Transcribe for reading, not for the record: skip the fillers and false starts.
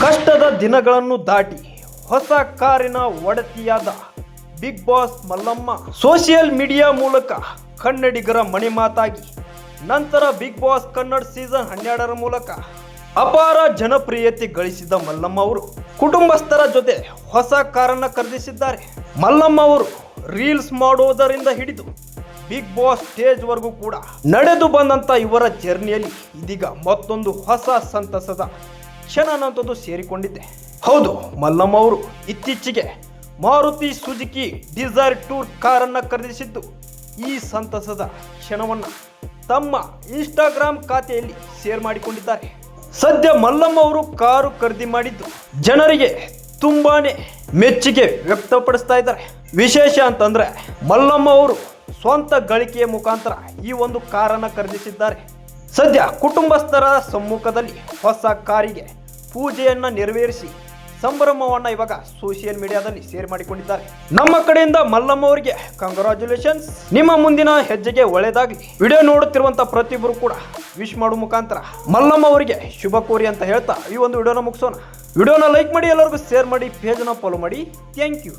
ಕಷ್ಟದ ದಿನಗಳನ್ನು ದಾಟಿ ಹೊಸ ಕಾರಿನ ಒಡತಿಯಾದ Big Boss Mallamma social media ಮೂಲಕ ಕನ್ನಡಿಗರ ಮನೆ ಮಾತಾಗಿ ನಂತರ ಬಿಗ್ ಬಾಸ್ ಕನ್ನಡ ಸೀಸನ್ 12 ಮೂಲಕ ಅಪಾರ ಜನಪ್ರಿಯತೆ ಗಳಿಸಿದ ಮಲ್ಲಮ್ಮ ಅವರು ಕುಟುಂಬಸ್ಥರ ಜೊತೆ ಹೊಸ ಕಾರನ್ನು ಖರೀದಿಸಿದ್ದಾರೆ. ಮಲ್ಲಮ್ಮ ಅವರು ರೀಲ್ಸ್ ಮಾಡೋದರಿಂದ ಹಿಡಿದು ಬಿಗ್ ಬಾಸ್ ಸ್ಟೇಜ್ ವರೆಗೂ ಕೂಡ ನಡೆದು ಬಂದಂತ ಇವರ ಜರ್ನಿಯಲ್ಲಿ ಇದೀಗ ಮತ್ತೊಂದು ಹೊಸ ಸಂತಸದ ಕ್ಷಣ ಅನ್ನೋದು ಸೇರಿಕೊಂಡಿದೆ. ಹೌದು, ಮಲ್ಲಮ್ಮ ಅವರು ಇತ್ತೀಚೆಗೆ ಮಾರುತಿ ಸುಜುಕಿ ಡಿಸೈರ್ ಟೂರ್ ಕಾರನ್ನು ಖರೀದಿಸಿದ್ದು ಈ ಸಂತಸದ ಕ್ಷಣವನ್ನು ತಮ್ಮ ಇನ್ಸ್ಟಾಗ್ರಾಮ್ ಖಾತೆಯಲ್ಲಿ ಶೇರ್ ಮಾಡಿಕೊಂಡಿದ್ದಾರೆ. ಸದ್ಯ ಮಲ್ಲಮ್ಮ ಅವರು ಕಾರು ಖರೀದಿ ಮಾಡಿದ್ದು ಜನರಿಗೆ ತುಂಬಾನೇ ಮೆಚ್ಚುಗೆ ವ್ಯಕ್ತಪಡಿಸ್ತಾ ಇದ್ದಾರೆ. ವಿಶೇಷ ಅಂತಂದ್ರೆ ಮಲ್ಲಮ್ಮ ಅವರು ಸ್ವಂತ ಗಳಿಕೆಯ ಮುಖಾಂತರ ಈ ಒಂದು ಕಾರನ್ನು ಖರೀದಿಸಿದ್ದಾರೆ. ಸದ್ಯ ಕುಟುಂಬಸ್ಥರ ಸಮ್ಮುಖದಲ್ಲಿ ಹೊಸ ಕಾರಿಗೆ ಪೂಜೆಯನ್ನ ನೆರವೇರಿಸಿ ಸಂಭ್ರಮವನ್ನ ಇವಾಗ ಸೋಷಿಯಲ್ ಮೀಡಿಯಾದಲ್ಲಿ ಶೇರ್ ಮಾಡಿಕೊಂಡಿದ್ದಾರೆ. ನಮ್ಮ ಕಡೆಯಿಂದ ಮಲ್ಲಮ್ಮ ಅವರಿಗೆ ಕಂಗ್ರಾಚುಲೇಷನ್ಸ್. ನಿಮ್ಮ ಮುಂದಿನ ಹೆಜ್ಜೆಗೆ ಒಳ್ಳೆಯದಾಗಲಿ. ವಿಡಿಯೋ ನೋಡುತ್ತಿರುವಂತ ಪ್ರತಿಯೊಬ್ಬರು ಕೂಡ ವಿಶ್ ಮಾಡುವ ಮುಖಾಂತರ ಮಲ್ಲಮ್ಮ ಅವರಿಗೆ ಶುಭ ಕೋರಿ ಅಂತ ಹೇಳ್ತಾ ಈ ಒಂದು ವಿಡಿಯೋನ ಮುಗಿಸೋಣ. ವಿಡಿಯೋನ ಲೈಕ್ ಮಾಡಿ, ಎಲ್ಲರಿಗೂ ಶೇರ್ ಮಾಡಿ, ಪೇಜ್ನ ಫಾಲೋ ಮಾಡಿ. Thank you.